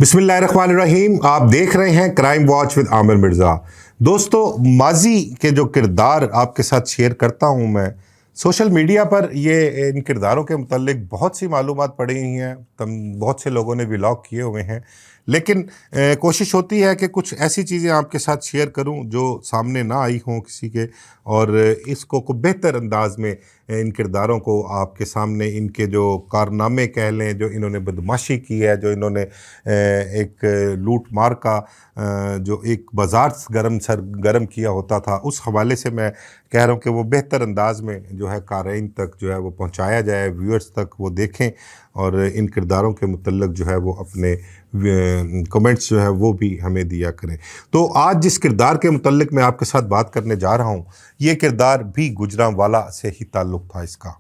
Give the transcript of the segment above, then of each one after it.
बिस्मिल्लाहिर्रहमानिर्रहीम। आप देख रहे हैं crime watch with Aamir Mirza. दोस्तों, माजी के जो किरदार आपके साथ शेयर करता हूं मैं, सोशल मीडिया पर ये इन किरदारों के मुतल्लिक बहुत सी मालूमात पड़ी हुई हैं। बहुत से लोगों ने व्लॉग किए हुए हैं, लेकिन कोशिश होती है कि कुछ ऐसी चीज़ें आपके साथ शेयर करूं जो सामने ना आई हों किसी के, और इसको को बेहतर अंदाज में इन किरदारों को आपके सामने, इनके जो कारनामे कह लें, जो इन्होंने बदमाशी की है, जो इन्होंने एक लूट मार का जो एक बाज़ार गरम किया होता था, उस हवाले से मैं कह रहा हूँ कि वो बेहतर अंदाज में जो है क़ारीन तक जो है वो पहुँचाया जाए, व्यूअर्स तक वो देखें, और इन किरदारों के मुतल्लिक जो है वो अपने कमेंट्स जो है वो भी हमें दिया करें। तो आज जिस किरदार के मुतल्लिक मैं आपके साथ बात करने जा रहा हूँ, ये किरदार भी गुजरांवाला से ही ताल्लुक़ था इसका।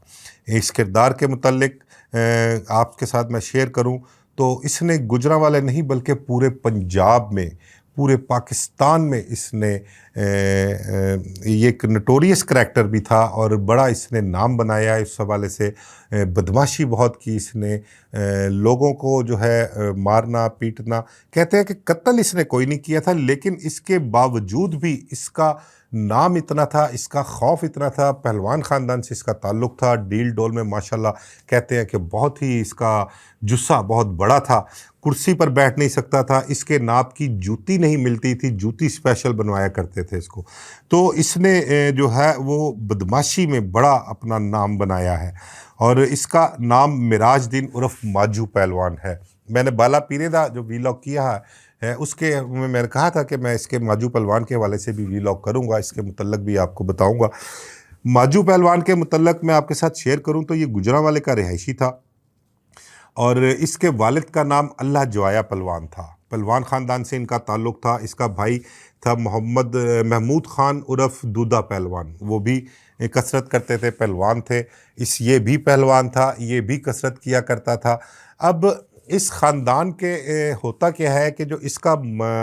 इस किरदार के मुतल्लिक आपके साथ मैं शेयर करूँ तो इसने गुजरांवाला नहीं बल्कि पूरे पंजाब में, पूरे पाकिस्तान में इसने ये एक नोटोरियस करैक्टर भी था और बड़ा इसने नाम बनाया। इस हवाले से बदमाशी बहुत की इसने, लोगों को जो है मारना पीटना, कहते हैं कि कत्ल इसने कोई नहीं किया था, लेकिन इसके बावजूद भी इसका नाम इतना था, इसका खौफ इतना था। पहलवान ख़ानदान से इसका ताल्लुक़ था। डील डोल में माशाल्लाह कहते हैं कि बहुत ही इसका जुस्सा बहुत बड़ा था, कुर्सी पर बैठ नहीं सकता था, इसके नाप की जूती नहीं मिलती थी, जूती स्पेशल बनवाया करते थे इसको। तो इसने जो है वो बदमाशी में बड़ा अपना नाम बनाया है, और इसका नाम मिराजुद्दीन उर्फ माजू पहलवान है। मैंने बाला पीरेदा जो वीलॉग किया है उसके में मैंने कहा था कि मैं इसके माजू पहलवान के हवाले से भी वीलॉग करूँगा, इसके मुतल्लक भी आपको बताऊँगा। माजू पहलवान के मुतल्लक मैं आपके साथ शेयर करूँ तो ये गुजरांवाले का रिहायशी था, और इसके वालिद का नाम अल्लाह जवाया पहलवान था। पहलवान ख़ानदान से इनका ताल्लुक़ था। इसका भाई था मोहम्मद महमूद ख़ान उर्फ दूधा पहलवान, वो भी कसरत करते थे, पहलवान थे। ये भी पहलवान था, ये भी कसरत किया करता था। अब इस ख़ानदान के होता क्या है कि जो इसका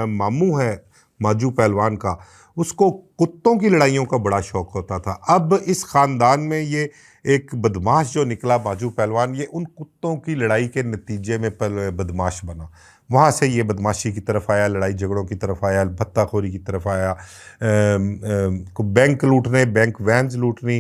मामू है माजू पहलवान का, उसको कुत्तों की लड़ाइयों का बड़ा शौक़ होता था। अब इस ख़ानदान में ये एक बदमाश जो निकला माजू पहलवान, ये उन कुत्तों की लड़ाई के नतीजे में बदमाश बना। वहाँ से ये बदमाशी की तरफ आया, लड़ाई झगड़ों की तरफ आया, भत्ताखोरी की तरफ आया, बैंक लूटने, बैंक वैन्स लूटनी,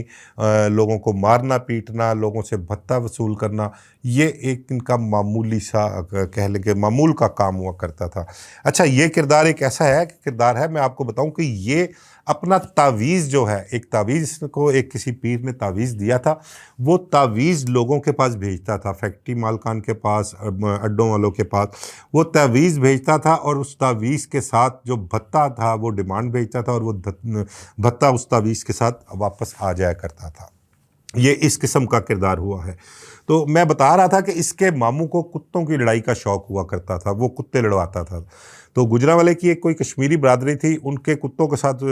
लोगों को मारना पीटना, लोगों से भत्ता वसूल करना, ये एक इनका मामूली सा कह लें कि मामूल का काम हुआ करता था। अच्छा, ये किरदार एक ऐसा है किरदार है, मैं आपको बताऊं कि ये अपना तावीज़ जो है, एक तावीज़ को एक किसी पीर ने तावीज़ दिया था, वो तावीज़ लोगों के पास भेजता था, फैक्ट्री मालकान के पास, अड्डों वालों के पास वो तावीज़ भेजता था, और उस तावीज़ के साथ जो भत्ता था वो डिमांड भेजता था, और वो भत्ता उस तावीज़ के साथ वापस आ जाया करता था। ये इस किस्म का किरदार हुआ है। तो मैं बता रहा था कि इसके मामू को कुत्तों की लड़ाई का शौक़ हुआ करता था, वो कुत्ते लड़वाता था। तो गुजरांवाले की एक कोई कश्मीरी बरादरी थी, उनके कुत्तों के साथ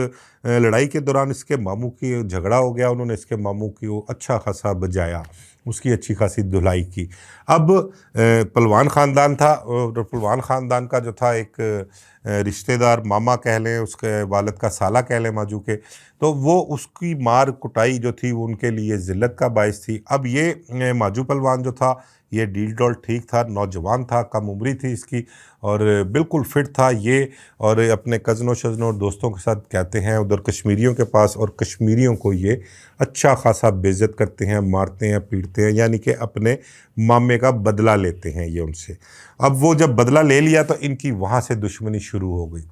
लड़ाई के दौरान इसके मामू की झगड़ा हो गया। उन्होंने इसके मामू की वो अच्छा खासा बजाया, उसकी अच्छी खासी धुलाई की। अब पहलवान ख़ानदान था, और पहलवान ख़ानदान का जो था एक रिश्तेदार, मामा कह लें, उसके वालिद का साला कह लें माजू के, तो वो उसकी मार कुटाई जो थी वो उनके लिए ज़िल्लत का बायस थी। अब ये माजू पहलवान जो था, ये डील डॉल ठीक था, नौजवान था, कम उम्री थी इसकी, और बिल्कुल फिट था ये, और अपने कज़नों शज़नों और दोस्तों के साथ कहते हैं उधर कश्मीरियों के पास, और कश्मीरियों को ये अच्छा खासा बेइज्जत करते हैं, मारते हैं, पीटते हैं, यानी कि अपने मामे का बदला लेते हैं ये उनसे। अब वो जब बदला ले लिया तो इनकी वहाँ से दुश्मनी शुरू हो गई।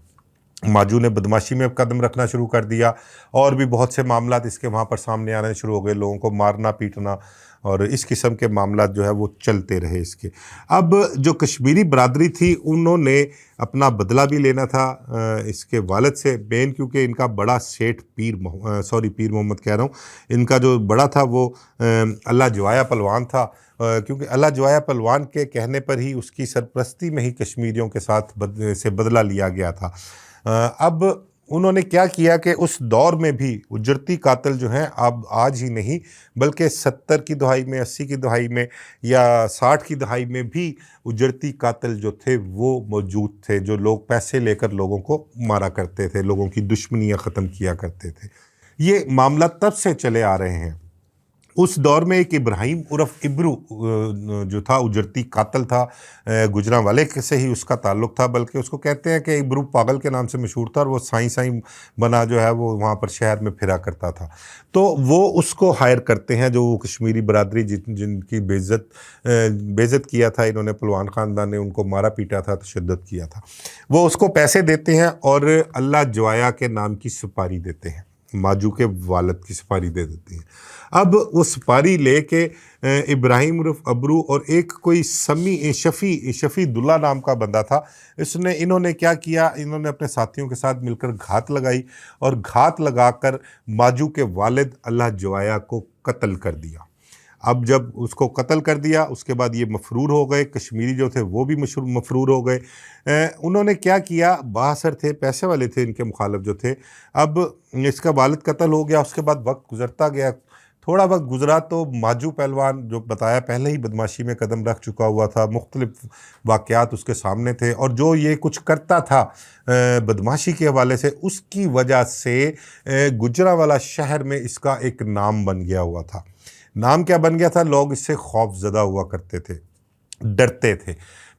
माजू ने बदमाशी में कदम रखना शुरू कर दिया, और भी बहुत से मामलात इसके वहाँ पर सामने आने शुरू हो गए, लोगों को मारना पीटना, और इस किस्म के मामलात जो है वो चलते रहे इसके। अब जो कश्मीरी बरादरी थी, उन्होंने अपना बदला भी लेना था इसके वालिद से बेन, क्योंकि इनका बड़ा सेठ पीर मोहम्मद कह रहा हूँ, इनका जो बड़ा था वो अल्लाह जवाया पहलवान था, क्योंकि अल्लाह जवाया पहलवान के कहने पर ही, उसकी सरपरस्ती में ही कश्मीरियों के साथ बदला लिया गया था। अब उन्होंने क्या किया कि उस दौर में भी उजरती कातिल जो हैं, अब आज ही नहीं बल्कि 70 की दहाई में, 80 की दहाई में या 60 की दहाई में भी उजरती कातिल जो थे वो मौजूद थे, जो लोग पैसे लेकर लोगों को मारा करते थे, लोगों की दुश्मनियाँ ख़त्म किया करते थे। ये मामला तब से चले आ रहे हैं। उस दौर में एक इब्राहिम उर्फ इब्रू जो था उजरती कातल था, गुजरांवाले से ही उसका ताल्लुक़ था, बल्कि उसको कहते हैं कि इब्रू पागल के नाम से मशहूर था और वो साईं साईं बना जो है वो वहाँ पर शहर में फिरा करता था। तो वो उसको हायर करते हैं, जो कश्मीरी बरादरी जिनकी बेइज्जत किया था इन्होंने, पहलवान ख़ानदान ने उनको मारा पीटा था, तशद्दुद किया था, वो उसको पैसे देते हैं और अल्लाह जवाया के नाम की सुपारी देते हैं, माजू के वालिद की सुपारी दे देती हैं। अब वो सुपारी लेके इब्राहिम उर्फ अबरू और एक कोई शफ़ी दुल्ला नाम का बंदा था, इन्होंने क्या किया, इन्होंने अपने साथियों के साथ मिलकर घात लगाई और घात लगाकर माजू के वालिद अल्लाह जवाया को कत्ल कर दिया। अब जब उसको कत्ल कर दिया उसके बाद ये मफरूर हो गए, कश्मीरी जो थे वो भी मफरूर हो गए। उन्होंने क्या किया, बासर थे, पैसे वाले थे इनके मुखालिफ जो थे। अब इसका वालिद कत्ल हो गया, उसके बाद वक्त गुजरता गया, थोड़ा वक्त गुजरा तो माजू पहलवान जो बताया पहले ही बदमाशी में कदम रख चुका हुआ था, मुख्तलिफ वाक़यात उसके सामने थे, और जो ये कुछ करता था बदमाशी के हवाले से, उसकी वजह से गुजरांवाला शहर में इसका एक नाम बन गया हुआ था। नाम क्या बन गया था, लोग इससे खौफजदा हुआ करते थे, डरते थे।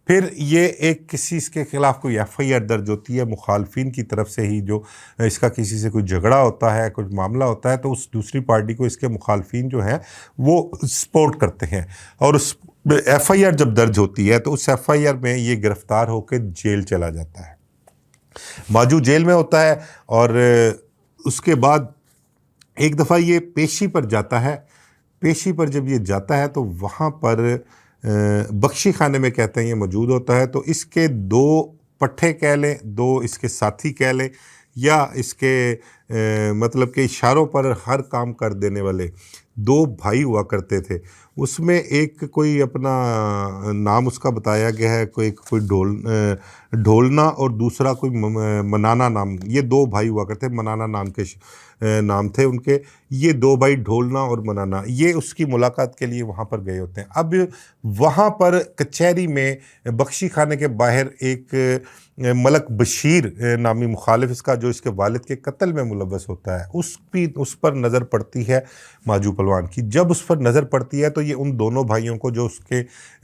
फिर ये एक किसी इसके ख़िलाफ़ कोई एफ़आईआर दर्ज होती है मुखालफिन की तरफ से ही, जो इसका किसी से कोई झगड़ा होता है, कुछ मामला होता है, तो उस दूसरी पार्टी को इसके मुखालफिन जो हैं वो सपोर्ट करते हैं, और उस एफ़आईआर जब दर्ज होती है तो उस एफ़आईआर में ये गिरफ़्तार होकर जेल चला जाता है। माजू जेल में होता है और उसके बाद एक दफ़ा ये पेशी पर जाता है। पेशी पर जब ये जाता है तो वहाँ पर बख्शी खाने में कहते हैं ये मौजूद होता है। तो इसके दो पट्ठे कह लें, दो इसके साथी कह लें, या इसके मतलब के इशारों पर हर काम कर देने वाले दो भाई हुआ करते थे। उसमें एक कोई अपना नाम उसका बताया गया है, कोई ढोलना और दूसरा कोई मनाना नाम, ये दो भाई हुआ करते, मनाना नाम के नाम थे उनके। ये दो भाई ढोलना और मनाना, ये उसकी मुलाकात के लिए वहाँ पर गए होते हैं। अब वहाँ पर कचहरी में बख्शी खाने के बाहर एक मलक बशीर नामी मुखालिफ इसका, जो इसके वालिद के कत्ल में मुलव्वस होता है, उस पर नज़र पड़ती है माजू पहलवान की। जब उस पर नज़र पड़ती है तो ये उन दोनों भाइयों को जो उसके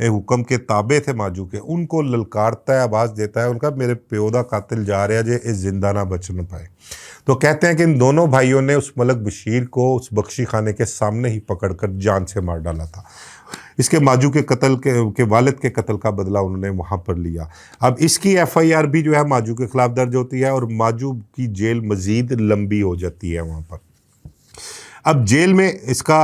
हुक्म के ताबे थे माजू के, उनको ललकारता है, आवाज़ देता है, उनका मेरे प्योदा कातिल जा रहा है जे इस जिंदा ना बच न पाए। तो कहते हैं कि इन दोनों भाइयों ने उस मलक बशीर को उस बख्शी खाने के सामने ही पकड़कर जान से मार डाला था। इसके माजू के कत्ल के वालिद के कत्ल का बदला उन्होंने वहाँ पर लिया। अब इसकी एफ़आईआर भी जो है माजू के ख़िलाफ़ दर्ज होती है और माजू की जेल मज़ीद लंबी हो जाती है वहाँ पर। अब जेल में इसका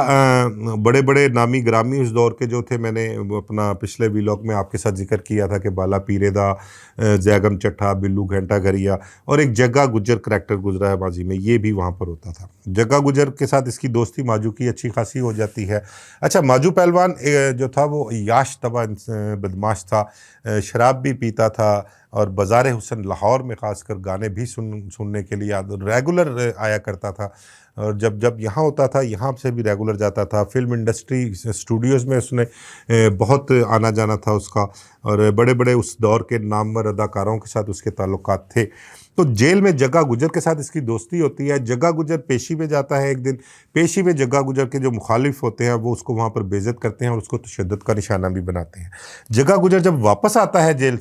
बड़े बड़े नामी ग्रामी उस दौर के जो थे, मैंने अपना पिछले व्लॉग में आपके साथ जिक्र किया था कि बाला पीरेदा, जैगम चट्ठा, बिल्लू घंटा घरिया और एक जग्गा गुज्जर करैक्टर गुजरा है माजी में, ये भी वहाँ पर होता था। जग्गा गुज्जर के साथ इसकी दोस्ती माजू की अच्छी खासी हो जाती है। अच्छा, माजू पहलवान जो था वो याश तबा बदमाश था, शराब भी पीता था और बाज़ार हुसन लाहौर में ख़ासकर गाने भी सुनने के लिए रेगुलर आया करता था, और जब यहाँ होता था यहाँ से भी रेगुलर जाता था। फिल्म इंडस्ट्री स्टूडियोज़ में उसने बहुत आना जाना था उसका, और बड़े बड़े उस दौर के नामवर अदाकारों के साथ उसके ताल्लुकात थे। तो जेल में जग्गा गुजर के साथ इसकी दोस्ती होती है। जग्गा गुजर पेशी में जाता है एक दिन, पेशी में जग्गा गुजर के जो मुखालिफ होते हैं वो उसको वहाँ पर बेइज्जत करते हैं और उसको तशद्दुद का निशाना भी बनाते हैं। जग्गा गुजर जब वापस आता है जेल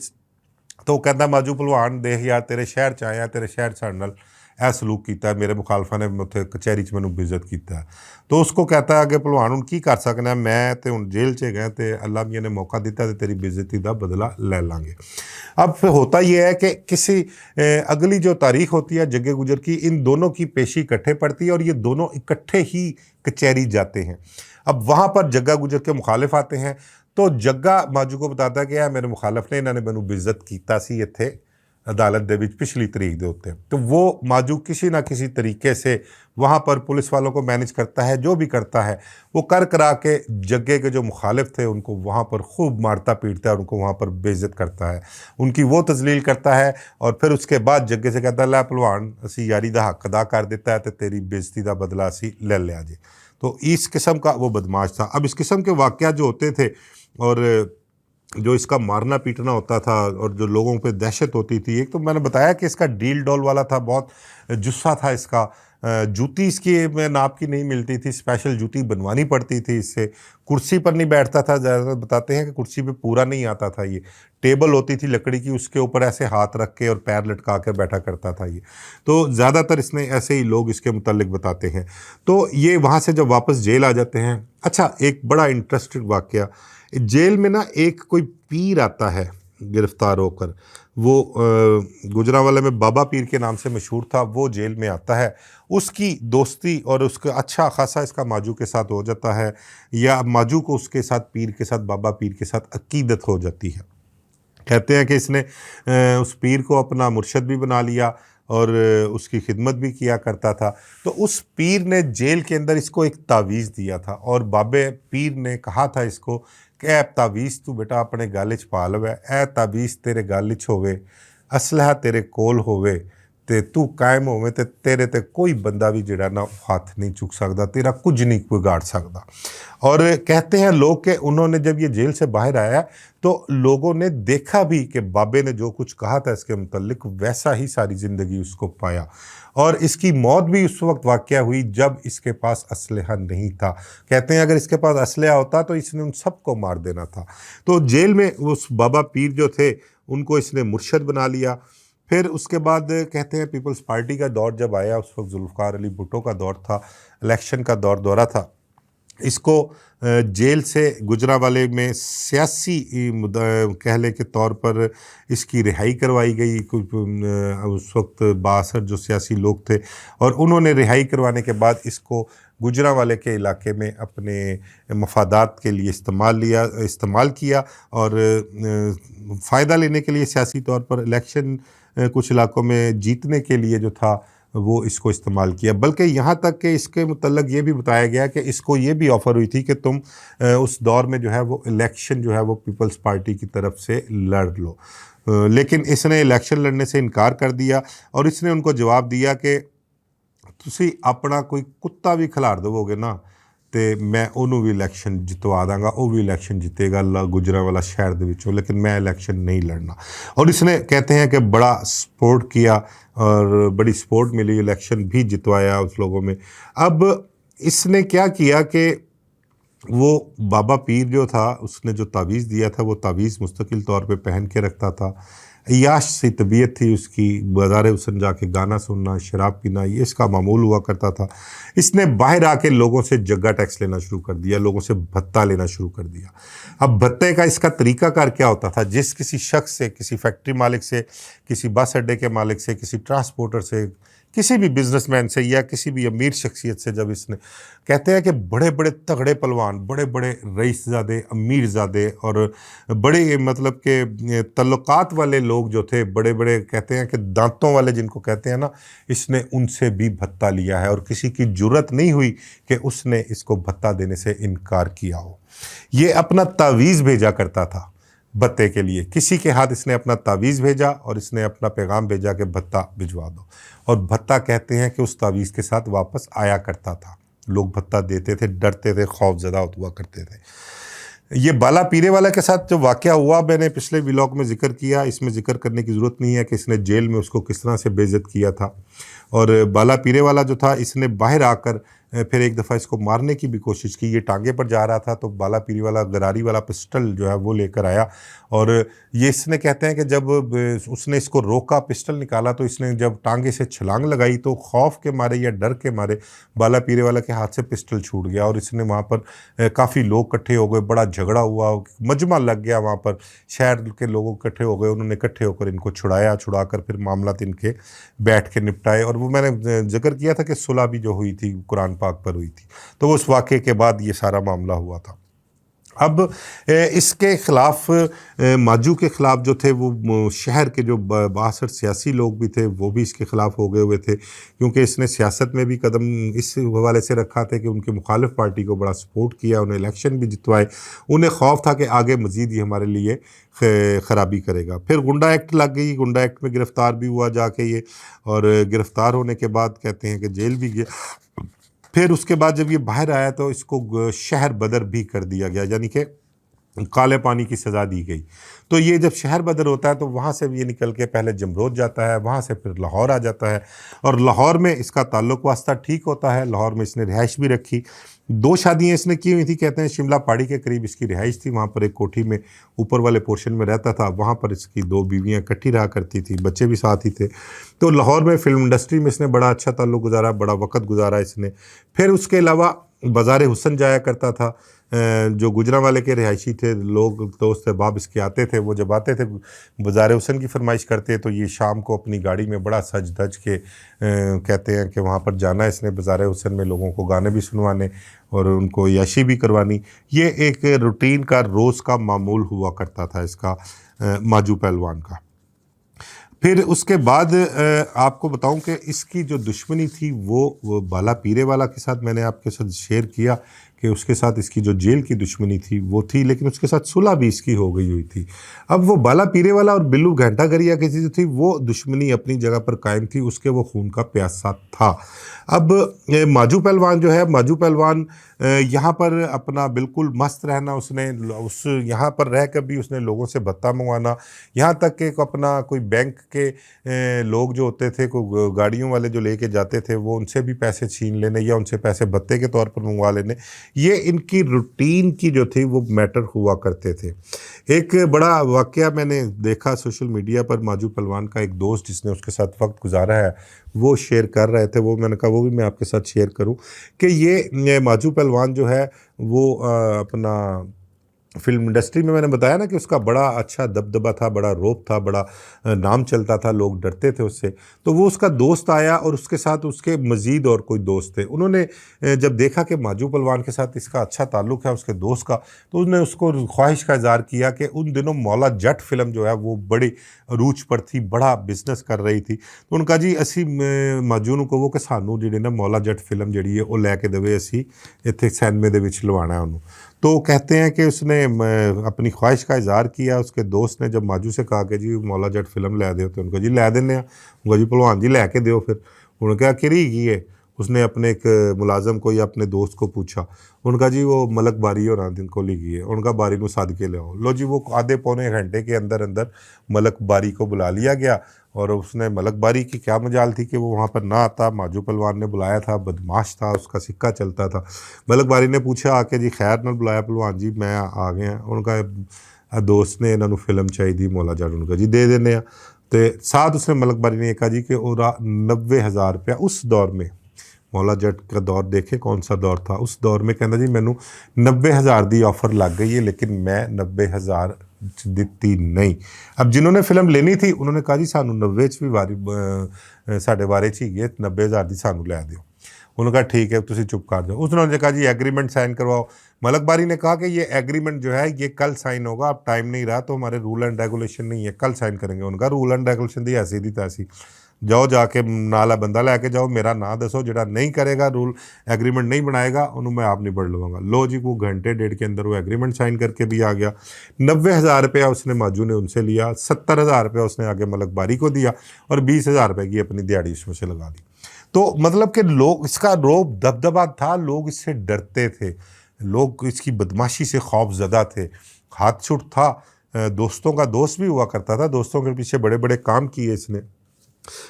तो कहता माजू भलवान देख यार तेरे शहर च आया, तेरे शहर साढ़े नाल ਇਹ सलूक किया, मेरे मुखालफा ने उत्थे कचहरी च मैनू बेइज्जत किया। तो उसको कहता है कि भलवान हुण की कर सकना, मैं तो हुण जेल च गया तो अल्लाह मियाँ ने मौका दिता तो तेरी बेइज्जती का बदला ले लांगे। अब फिर होता यह है कि किसी अगली जो तारीख होती है जग्गे गुजर की, इन दोनों की पेशी इकट्ठे पड़ती है और ये दोनों इकट्ठे ही कचहरी जाते हैं। अब वहाँ पर जग्गा गुजर के मुखालिफ आते हैं तो जग्गा माजू को बताता है कि यार मेरे मुखालिफ ने इन्होंने मैनू बेइज्जत किया सी इत्थे अदालत दे विच पिछली तरीक दे उत्ते। तो वो माजू किसी ना किसी तरीके से वहाँ पर पुलिस वालों को मैनेज करता है, जो भी करता है वो कर करा के जग्गे के जो मुखालिफ थे उनको वहाँ पर खूब मारता पीटता है और उनको वहाँ पर बेइज्जत करता है, उनकी वो तजलील करता है। और फिर उसके बाद जग्गे से कहता है लै भलवान असी यारी दा हक अदा कर दिता है तो तेरी बेइज्जती का बदला असी ले लिया जी। तो इस किस्म का वो बदमाश था। अब इस किस्म के वाक़यात जो होते थे और जो इसका मारना पीटना होता था और जो लोगों पे दहशत होती थी, एक तो मैंने बताया कि इसका डील डॉल वाला था, बहुत जुस्सा था इसका, जूती इसकी में नाप की नहीं मिलती थी, स्पेशल जूती बनवानी पड़ती थी इससे। कुर्सी पर नहीं बैठता था, ज़्यादातर बताते हैं कि कुर्सी पे पूरा नहीं आता था ये। टेबल होती थी लकड़ी की, उसके ऊपर ऐसे हाथ रख के और पैर लटका कर बैठा करता था ये। तो ज़्यादातर इसने ऐसे ही लोग इसके मुतालिक बताते हैं। तो ये वहाँ से जब वापस जेल आ जाते हैं। अच्छा, एक बड़ा इंटरेस्टिंग वाक़या, जेल में ना एक कोई पीर आता है गिरफ्तार होकर, वो गुजरांवाला में बाबा पीर के नाम से मशहूर था, वो जेल में आता है। उसकी दोस्ती और उसका अच्छा खासा इसका माजू के साथ हो जाता है, या माजू को उसके साथ पीर के साथ, बाबा पीर के साथ अकीदत हो जाती है। कहते हैं कि इसने उस पीर को अपना मुर्शद भी बना लिया और उसकी खिदमत भी किया करता था। तो उस पीर ने जेल के अंदर इसको एक तावीज़ दिया था और बाबे पीर ने कहा था इसको कि ऐ तावीज़ तू बेटा अपने गल च पा लवे, ऐ तावीज़ तेरे गल च होवे, असलहा तेरे कोल होवे ते तू कायम होवे ते तेरे ते कोई बंदा भी जिहड़ा ना हाथ नहीं चुक सकता, तेरा कुछ नहीं बिगाड़ सकता। और कहते हैं लोग कि उन्होंने जब ये जेल से बाहर आया तो लोगों ने देखा भी कि बाबे ने जो कुछ कहा था इसके मुतल्लिक वैसा ही सारी ज़िंदगी उसको पाया। और इसकी मौत भी उस वक्त वाक़या हुई जब इसके पास असलहा नहीं था। कहते हैं अगर इसके पास असलहा होता तो इसने उन सबको मार देना था। तो जेल में उस बाबा पीर जो थे उनको इसने मुर्शद बना लिया। फिर उसके बाद कहते हैं पीपल्स पार्टी का दौर जब आया, उस वक्त जुल्फ़िकार अली भुट्टो का दौर था, इलेक्शन का दौरा था। इसको जेल से गुजरांवाले में सियासी कह लें के तौर पर इसकी रिहाई करवाई गई। उस वक्त 62 जो सियासी लोग थे और उन्होंने रिहाई करवाने के बाद इसको गुजरांवाले के इलाके में अपने मफादात के लिए इस्तेमाल किया और फ़ायदा लेने के लिए सियासी तौर पर इलेक्शन कुछ इलाकों में जीतने के लिए जो था वो इसको इस्तेमाल किया। बल्कि यहाँ तक कि इसके मुतल्लिक़ ये भी बताया गया कि इसको ये भी ऑफ़र हुई थी कि तुम उस दौर में जो है वो इलेक्शन जो है वो पीपल्स पार्टी की तरफ से लड़ लो। लेकिन इसने इलेक्शन लड़ने से इनकार कर दिया और इसने उनको जवाब दिया कि तुसी अपना कोई कुत्ता भी खिलार देवोगे ना तो मैं उन्होंने भी इलेक्शन जितवा दांगा, वो भी इलेक्शन जीतेगा गुजरांवाला शहर दे विचों, लेकिन मैं इलेक्शन नहीं लड़ना। और इसने कहते हैं कि बड़ा सपोर्ट किया और बड़ी सपोर्ट मिली, इलेक्शन भी जितवाया उस लोगों में। अब इसने क्या किया कि वो बाबा पीर जो था उसने जो तावीज़ दिया था वो तावीज़ मुस्तकिल तौर पे पहन के रखता था। अय्याश सी तबीयत थी उसकी, बाज़ार हुसन जाके गाना सुनना, शराब पीना, ये इसका मामूल हुआ करता था। इसने बाहर आके लोगों से जग्गा टैक्स लेना शुरू कर दिया, लोगों से भत्ता लेना शुरू कर दिया। अब भत्ते का इसका तरीक़ाकार क्या होता था, जिस किसी शख्स से, किसी फैक्ट्री मालिक से, किसी बस अड्डे के मालिक से, किसी ट्रांसपोर्टर से, किसी भी बिजनेसमैन से या किसी भी अमीर शख्सियत से, जब इसने कहते हैं कि बड़े बड़े तगड़े पहलवान, बड़े बड़े रईसज़ादे, अमीरज़ादे और बड़े मतलब के तल्लुकात वाले लोग जो थे, बड़े बड़े कहते हैं कि दांतों वाले जिनको कहते हैं ना, इसने उनसे भी भत्ता लिया है और किसी की जुर्रत नहीं हुई कि उसने इसको भत्ता देने से इनकार किया हो। ये अपना तावीज़ भेजा करता था भत्ते के लिए, किसी के हाथ इसने अपना तावीज़ भेजा और इसने अपना पैगाम भेजा कि भत्ता भिजवा दो। और भत्ता कहते हैं कि उस तावीज़ के साथ वापस आया करता था। लोग भत्ता देते थे, डरते थे, खौफज़दा हुआ करते थे। ये बाला पीरे वाला के साथ जो वाक़या हुआ मैंने पिछले व्लॉग में ज़िक्र किया, इसमें ज़िक्र करने की ज़रूरत नहीं है कि इसने जेल में उसको किस तरह से बेइज्जत किया था। और बाला पीरे वाला जो था इसने बाहर आकर फिर एक दफ़ा इसको मारने की भी कोशिश की। ये टांगे पर जा रहा था तो बाला पीरी वाला गरारी वाला पिस्टल जो है वो लेकर आया और ये इसने कहते हैं कि जब उसने इसको रोका, पिस्टल निकाला, तो इसने जब टांगे से छलांग लगाई तो खौफ के मारे या डर के मारे बाला पीरे वाला के हाथ से पिस्टल छूट गया और इसने वहाँ पर काफ़ी लोग इकट्ठे हो गए, बड़ा झगड़ा हुआ, मजमा लग गया वहाँ पर, शहर के लोग इकट्ठे हो गए, उन्होंने इकट्ठे होकर इनको छुड़ाकर फिर मामला इनके बैठ के निपटाए। और वो मैंने जिक्र किया था कि सुलह भी जो हुई थी कुरान पाक पर हुई थी, तो उस वाक़े के बाद ये सारा मामला हुआ था। अब इसके ख़िलाफ़ माजू के ख़िलाफ़ जो थे वो शहर के जो 62 सियासी लोग भी थे वो भी इसके ख़िलाफ़ हो गए हुए थे, क्योंकि इसने सियासत में भी कदम इस हवाले से रखा था कि उनके मुखालिफ पार्टी को बड़ा सपोर्ट किया, उन्हें इलेक्शन भी जितवाए। उन्हें खौफ था कि आगे मज़ीद ये हमारे लिए ख़राबी करेगा। फिर गुंडा एक्ट लग गई, गुंडा एक्ट में गिरफ़्तार भी हुआ जाके ये, और गिरफ़्तार होने के बाद कहते हैं कि जेल भी गया। फिर उसके बाद जब ये बाहर आया तो इसको शहर बदर भी कर दिया गया, यानी कि काले पानी की सज़ा दी गई। तो ये जब शहर बदर होता है तो वहाँ से ये निकल के पहले जमरोद जाता है, वहाँ से फिर लाहौर आ जाता है, और लाहौर में इसका ताल्लुक वास्ता ठीक होता है। लाहौर में इसने रिहाइश भी रखी, 2 शादियाँ इसने की हुई थी। कहते हैं शिमला पहाड़ी के करीब इसकी रिहाइश थी, वहाँ पर एक कोठी में ऊपर वाले पोर्शन में रहता था, वहाँ पर इसकी 2 बीवियाँ इकट्ठी रहा करती थी, बच्चे भी साथ ही थे। तो लाहौर में फ़िल्म इंडस्ट्री में इसने बड़ा अच्छा ताल्लुक गुजारा, बड़ा वक्त गुजारा इसने। फिर उसके अलावा बाज़ार हुसन जाया करता था। जो गुजरांवाले के रिहायशी थे, लोग दोस्त अहबाब इसके आते थे, वो जब आते थे बाज़ार हुसन की फरमाइश करते तो ये शाम को अपनी गाड़ी में बड़ा सज धज के कहते हैं कि वहाँ पर जाना इसने बाज़ार हुसन में, लोगों को गाने भी सुनवाने और उनको याशी भी करवानी। ये एक रूटीन का रोज़ का मामूल हुआ करता था इसका, माजू पहलवान का। फिर उसके बाद आपको बताऊं कि इसकी जो दुश्मनी थी वो बाला पीरे वाला के साथ मैंने आपके साथ शेयर किया कि उसके साथ इसकी जो जेल की दुश्मनी थी वो थी, लेकिन उसके साथ सुलह भी इसकी हो गई हुई थी। अब वो बाला पीरे वाला और बिल्लू घंटागरिया की जो थी वो दुश्मनी अपनी जगह पर कायम थी, उसके वो खून का प्यासा था। अब माजू पहलवान जो है, माजू पहलवान यहाँ पर अपना बिल्कुल मस्त रहना, उसने उस यहाँ पर रह कर भी उसने लोगों से भत्ता मंगवाना, यहाँ तक कि अपना कोई बैंक के लोग जो होते थे, कोई गाड़ियों वाले जो लेके जाते थे, वो उनसे भी पैसे छीन लेने या उनसे पैसे भत्ते के तौर पर मंगवा लेने, ये इनकी रूटीन की जो थी वो मैटर हुआ करते थे। एक बड़ा वाक़या मैंने देखा सोशल मीडिया पर, माजू पहलवान का एक दोस्त जिसने उसके साथ वक्त गुजारा है वो शेयर कर रहे थे, वो मैंने कहा वो भी मैं आपके साथ शेयर करूं कि ये माजू पहलवान जो है वो अपना फ़िल्म इंडस्ट्री में मैंने बताया ना कि उसका बड़ा अच्छा दबदबा था, बड़ा रौब था, बड़ा नाम चलता था, लोग डरते थे उससे। तो वो उसका दोस्त आया और उसके साथ उसके मज़ीद और कोई दोस्त थे। उन्होंने जब देखा कि माजू पहलवान के साथ इसका अच्छा ताल्लुक़ है उसके दोस्त का, तो उसने उसको ख्वाहिश का इज़हार किया कि उन दिनों मौला जट फ़िल्म जो है वो बड़ी अरूज पर थी, बड़ा बिजनेस कर रही थी। तो उनका जी असी माजू ਨੂੰ ਕਹੋ कि सानू जी ना मौला जट फिल्म जी है वो लैके देवे, असी इत्थे सैनमे दे विच लवाना है उन्होंने। तो कहते हैं कि उसने अपनी ख्वाहिश का इज़हार किया। उसके दोस्त ने जब माजू से कहा कि जी मौला जट फिल्म लै दो, तो उनको जी लै देने, उनको जी भलवान जी लैके दो। फिर उन्होंने कहा कि की है, उसने अपने एक मुलाजम को या अपने दोस्त को पूछा, उनका जी वो मलक बारी होना दिन को लिखी है, उनका बारी को सद के लाओ। लो जी वो आधे पौने घंटे के अंदर अंदर मलक बारी को बुला लिया गया, और उसने मलक बारी की क्या मजाल थी कि वो वहाँ पर ना आता, माजू पहलवान ने बुलाया था, बदमाश था, उसका सिक्का चलता था। मलक बारी ने पूछा आके जी खैर न बुलाया पहलवान जी, मैं आ गया। उनका दोस्त ने इन्होंने फिल्म चाहिए मौला जट, उनका जी दे देने। तो साथ उसने मलक बारी ने कहा जी कि 90,000 रुपया उस दौर में, मौला जट का दौर देखे कौन सा दौर था, उस दौर में कहना जी मैनू 90,000 की ऑफर लग गई है, लेकिन मैं 90,000 दिती नहीं। अब जिन्होंने फिल्म लेनी थी उन्होंने कहा जी सानू 90 भी वारी साढ़े बारे ही है, 90,000 की सानू लै दो। उन्होंने कहा ठीक है तुम चुप कर जाओ। उसने कहा जी एग्रीमेंट साइन करवाओ। मलक बारी ने कहा कि ये एग्रीमेंट जो है ये कल साइन होगा, अब टाइम नहीं रहा, तो हमारे रूल एंड रेगुलेशन नहीं है, कल साइन करेंगे। उनका रूल एंड रेगुलेशन दी ऐसी दी तैसी, जाओ जाके नाला बंदा लैके जाओ, मेरा ना दसो, जो नहीं करेगा रूल एग्रीमेंट नहीं बनाएगा उन्होंने मैं आप निबड़ लवांगा। लो जी वो घंटे डेढ़ के अंदर वो एग्रीमेंट साइन करके भी आ गया। 90,000 रुपया उसने माजू ने उनसे लिया, 70,000 रुपया उसने आगे मलक बारी को दिया, और 20,000 रुपये की अपनी दिहाड़ी उसमें से लगा दी। तो मतलब कि लोग, इसका रौब दबदबा था, लोग इससे डरते थे, लोग इसकी बदमाशी से खौफजदा थे। हाथ छुट था, दोस्तों का दोस्त भी हुआ करता था, दोस्तों के पीछे बड़े बड़े काम किए इसने।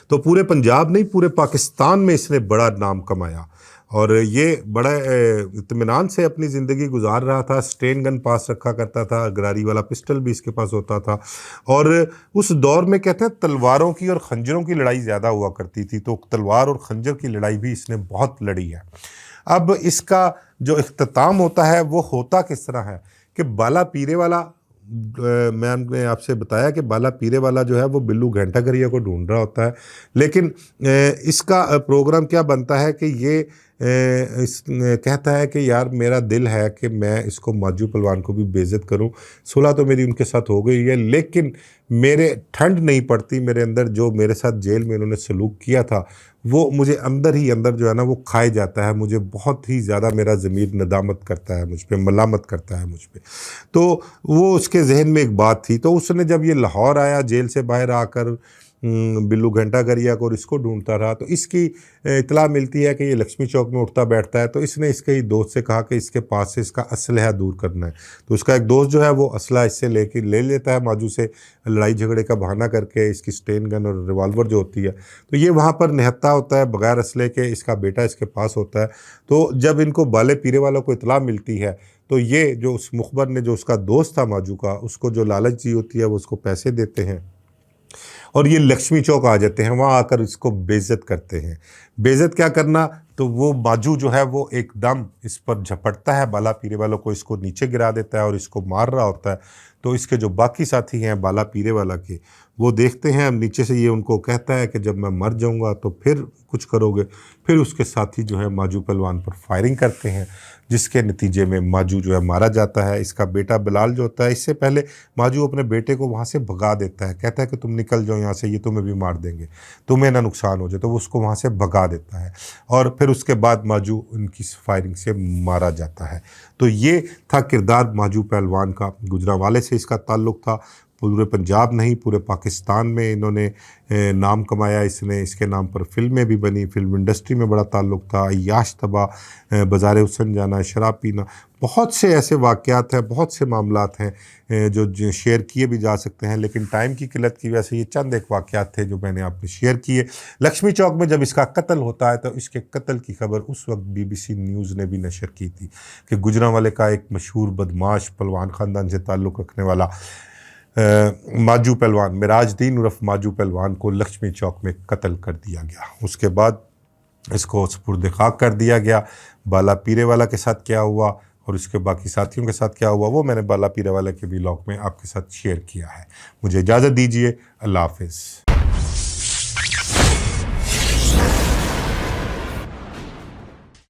तो पूरे पंजाब नहीं पूरे पाकिस्तान में इसने बड़ा नाम कमाया, और ये बड़ा इत्मीनान से अपनी ज़िंदगी गुजार रहा था। स्टेन गन पास रखा करता था, गरारी वाला पिस्टल भी इसके पास होता था, और उस दौर में कहते हैं तलवारों की और खंजरों की लड़ाई ज़्यादा हुआ करती थी, तो तलवार और खंजर की लड़ाई भी इसने बहुत लड़ी है। अब इसका जो इख्तिताम होता है वो होता किस तरह है कि बाला पीरे वाला, मैंने आपसे बताया कि बाला पीरे वाला जो है वो बिल्लू घंटागरिया को ढूंढ रहा होता है, लेकिन इसका प्रोग्राम क्या बनता है कि ये कहता है कि यार मेरा दिल है कि मैं इसको माजू पहलवान को भी बेइज्जत करूं, सुलह तो मेरी उनके साथ हो गई है, लेकिन मेरे ठंड नहीं पड़ती, मेरे अंदर जो मेरे साथ जेल में उन्होंने सलूक किया था वो मुझे अंदर ही अंदर जो है ना वो खाए जाता है, मुझे बहुत ही ज़्यादा मेरा ज़मीर नदामत करता है मुझ पर, मलामत करता है मुझ पर। तो वो उसके जहन में एक बात थी। तो उसने जब ये लाहौर आया जेल से बाहर आकर, बिल्लू घंटाघरिया को और इसको ढूंढता रहा। तो इसकी इतला मिलती है कि ये लक्ष्मी चौक में उठता बैठता है। तो इसने इसके ही दोस्त से कहा कि इसके पास से इसका असलहा दूर करना है। तो उसका एक दोस्त जो है वो असला इससे ले लेता है माजू से, लड़ाई झगड़े का बहाना करके, इसकी स्टेन गन और रिवॉल्वर जो होती है। तो ये वहाँ पर निहत्ता होता है बगैर असले के, इसका बेटा इसके पास होता है। तो जब इनको बाले पीरे वालों को इतला मिलती है तो ये जो उस मुखबर ने, जो उसका दोस्त था माजू का, उसको जो लालच दी होती है वो उसको पैसे देते हैं और ये लक्ष्मी चौक आ जाते हैं। वहाँ आकर इसको बेइज्जत करते हैं। बेइज्जत क्या करना, तो वो माजू जो है वो एकदम इस पर झपटता है, बाला पीरे वालों को इसको नीचे गिरा देता है और इसको मार रहा होता है। तो इसके जो बाकी साथी हैं बाला पीरे वाला के, वो देखते हैं नीचे से, ये उनको कहता है कि जब मैं मर जाऊंगा तो फिर कुछ करोगे। फिर उसके साथी जो है माजू पहलवान पर फायरिंग करते हैं, जिसके नतीजे में माजू जो है मारा जाता है। इसका बेटा बिलाल जो होता है, इससे पहले माजू अपने बेटे को वहाँ से भगा देता है, कहता है कि तुम निकल जाओ यहाँ से, ये तुम्हें भी मार देंगे, तुम्हें ना नुकसान हो जाए। तो वो उसको वहाँ से भगा देता है और फिर उसके बाद माजू उनकी फायरिंग से मारा जाता है। तो ये था किरदार माजू पहलवान का। गुजरांवाले से इसका ताल्लुक़ था। पूरे पंजाब नहीं, पूरे पाकिस्तान में इन्होंने नाम कमाया। इसने, इसके नाम पर फिल्में भी बनी, फिल्म इंडस्ट्री में बड़ा ताल्लुक़ था। अय्याश तबाह, बाज़ार हुसन जाना, शराब पीना, बहुत से ऐसे वाक़यात हैं, बहुत से मामलात हैं जो शेयर किए भी जा सकते हैं, लेकिन टाइम की किल्लत की वजह से ये चंद एक वाक़यात थे जो मैंने आपसे शेयर किए। लक्ष्मी चौक में जब इसका कत्ल होता है तो इसके कत्ल की खबर उस वक्त BBC न्यूज़ ने भी नशर की थी कि गुजरांवाले का एक मशहूर बदमाश पहलवान ख़ानदान से ताल्लुक़ रखने वाला माजू पहलवान, मिराजुद्दीन उर्फ माजू पहलवान को लक्ष्मी चौक में कत्ल कर दिया गया। उसके बाद इसको सुपुर्द खाक कर दिया गया। बाला पीरे वाला के साथ क्या हुआ और इसके बाकी साथियों के साथ क्या हुआ, वो मैंने बाला पीरे वाला के व्लॉग में आपके साथ शेयर किया है। मुझे इजाज़त दीजिए। अल्लाह हाफ़िज़।